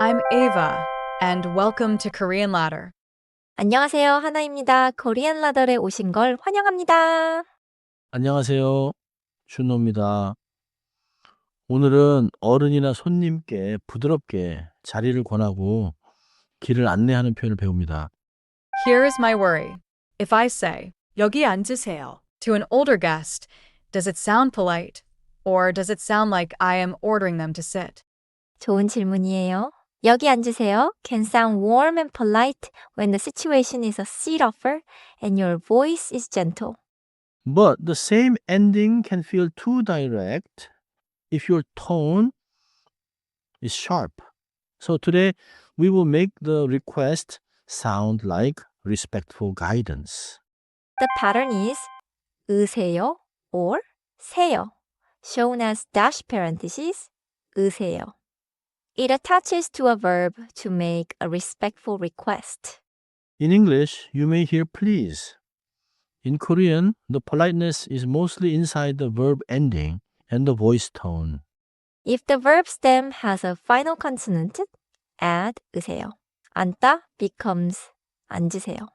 I'm Ava, and welcome to Korean Ladder. 안녕하세요. 하나입니다. 코리안 라더에 오신 걸 환영합니다. 안녕하세요. 준호입니다. 오늘은 어른이나 손님께 부드럽게 자리를 권하고 길을 안내하는 표현을 배웁니다. Here is my worry. If I say, 여기 앉으세요, to an older guest, does it sound polite? Or does it sound like I am ordering them to sit? 좋은 질문이에요. 여기 앉으세요 can sound warm and polite when the situation is a seat offer and your voice is gentle. But the same ending can feel too direct if your tone is sharp. So today we will make the request sound like respectful guidance. The pattern is 으세요 or 세요, shown as dash parentheses, 으세요. It attaches to a verb to make a respectful request. In English, you may hear please. In Korean, the politeness is mostly inside the verb ending and the voice tone. If the verb stem has a final consonant, add 으세요. 앉다 becomes 앉으세요.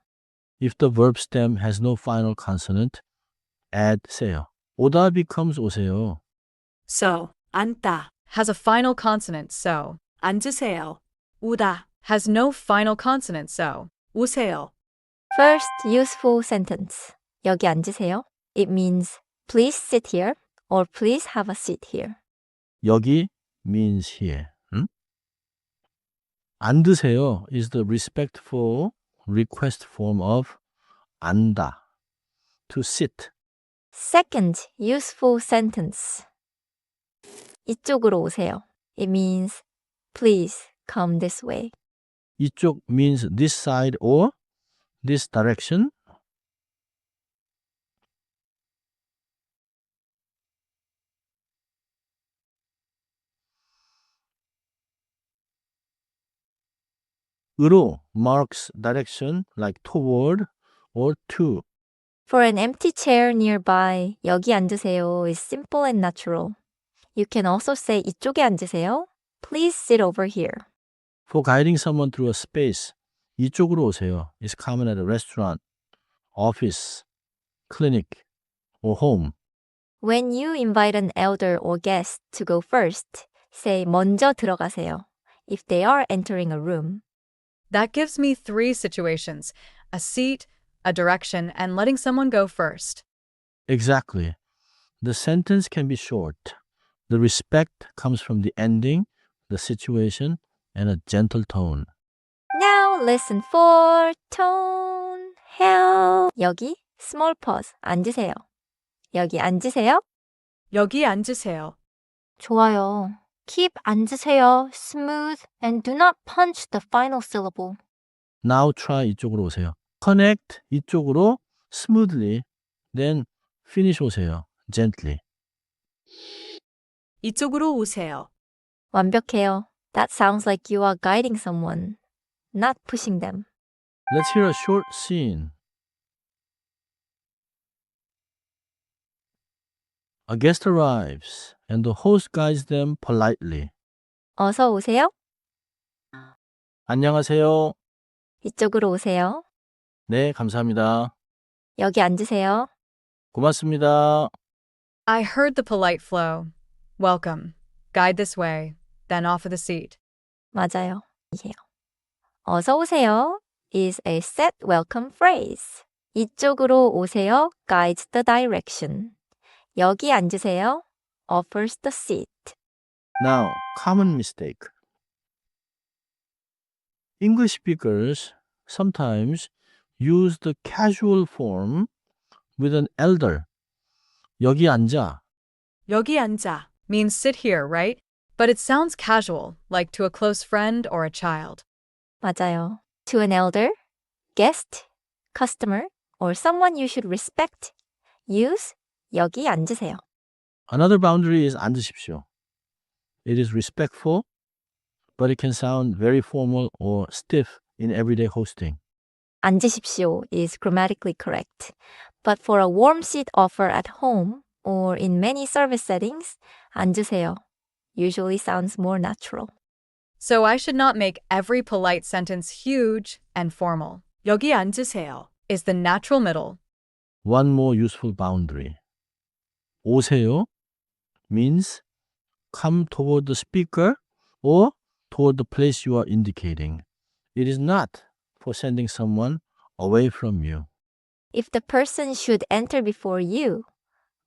If the verb stem has no final consonant, add 세요. 오다 becomes 오세요. So, 앉다 has a final consonant, so 앉으세요. 우다 has no final consonant, so 우세요. First useful sentence. 여기 앉으세요. It means please sit here or please have a seat here. 여기 means here. 앉으세요 is the respectful request form of 앉다, to sit. Second useful sentence. 이쪽으로 오세요. It means please come this way. 이쪽 means this side or this direction. 으로 marks direction like toward or to. For an empty chair nearby, 여기 앉으세요 is simple and natural. You can also say 이쪽에 앉으세요. Please sit over here. For guiding someone through a space, 이쪽으로 오세요 is common at a restaurant, office, clinic, or home. When you invite an elder or guest to go first, say 먼저 들어가세요 if they are entering a room. That gives me three situations: a seat, a direction, and letting someone go first. Exactly. The sentence can be short. The respect comes from the ending, the situation, and a gentle tone. Now listen for tone. Help. 여기 small pause 앉으세요. 여기 앉으세요. 여기 앉으세요. 좋아요. Keep 앉으세요 smooth and do not punch the final syllable. Now try 이쪽으로 오세요. Connect 이쪽으로 smoothly, then finish 오세요 gently. 이쪽으로 오세요. 완벽해요. That sounds like you are guiding someone, not pushing them. Let's hear a short scene. A guest arrives and the host guides them politely. 어서 오세요. 안녕하세요. 이쪽으로 오세요. 네, 감사합니다. 여기 앉으세요. 고맙습니다. I heard the polite flow. Welcome. Guide this way. Then offer the seat. 맞아요. 이게요. 어서 오세요 is a set welcome phrase. 이쪽으로 오세요 guides the direction. 여기 앉으세요 offers the seat. Now, common mistake. English speakers sometimes use the casual form with an elder. 여기 앉아. 여기 앉아 means sit here, right? But it sounds casual, like to a close friend or a child. 맞아요. To an elder, guest, customer, or someone you should respect, use 여기 앉으세요. Another boundary is 앉으십시오. It is respectful, but it can sound very formal or stiff in everyday hosting. 앉으십시오 is grammatically correct. But for a warm seat offer at home or in many service settings, 앉으세요 usually sounds more natural. So I should not make every polite sentence huge and formal. 여기 앉으세요 is the natural middle. One more useful boundary. 오세요 means come toward the speaker or toward the place you are indicating. It is not for sending someone away from you. If the person should enter before you,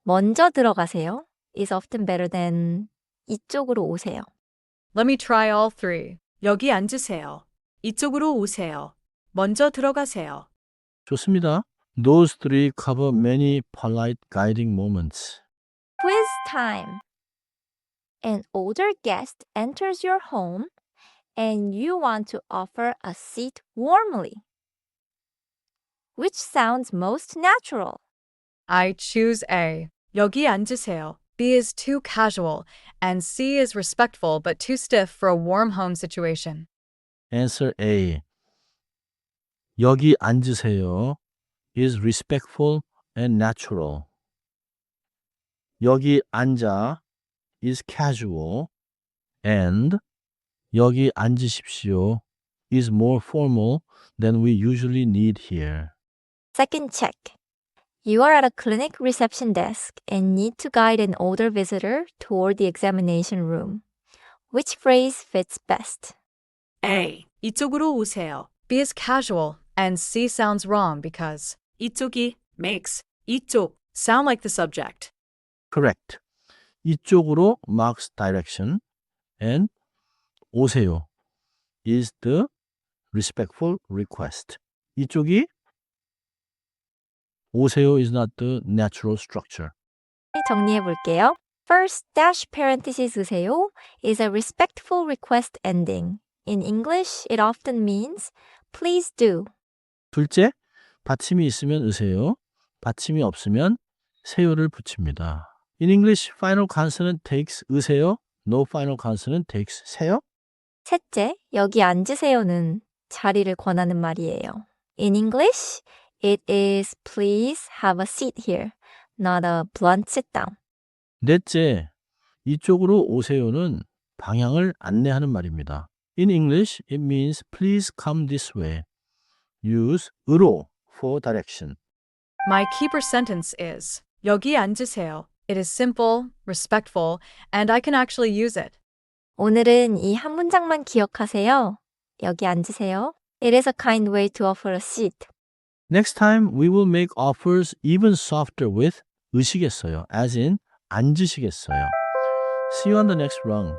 먼저 들어가세요 is often better than 이쪽으로 오세요. Let me try all three. 여기 앉으세요. 이쪽으로 오세요. 먼저 들어가세요. 좋습니다. Those three cover many polite guiding moments. Quiz time. An older guest enters your home and you want to offer a seat warmly. Which sounds most natural? I choose A. 여기 앉으세요. B is too casual, and C is respectful but too stiff for a warm home situation. Answer A. 여기 앉으세요 is respectful and natural. 여기 앉아 is casual and 여기 앉으십시오 is more formal than we usually need here. Second check. You are at a clinic reception desk and need to guide an older visitor toward the examination room. Which phrase fits best? A. 이쪽으로 오세요. B is casual, and C sounds wrong because 이쪽이 makes 이쪽 sound like the subject. Correct. 이쪽으로 marks direction and 오세요 is the respectful request. 이쪽이 오세요 is not the natural structure. 정리해 볼게요. First, dash parentheses 으세요 is a respectful request ending. In English, it often means please do. 둘째, 받침이 있으면 으세요. 받침이 없으면 세요를 붙입니다. In English, final consonant takes 으세요. No final consonant takes 세요. 셋째, 여기 앉으세요는 자리를 권하는 말이에요. In English, it is please have a seat here, not a blunt sit down. 넷째, 이쪽으로 오세요는 방향을 안내하는 말입니다. In English, it means please come this way. Use 으로 for direction. My keeper sentence is 여기 앉으세요. It is simple, respectful, and I can actually use it. 오늘은 이 한 문장만 기억하세요. 여기 앉으세요. It is a kind way to offer a seat. Next time, we will make offers even softer with 으시겠어요, as in 앉으시겠어요. See you on the next rung.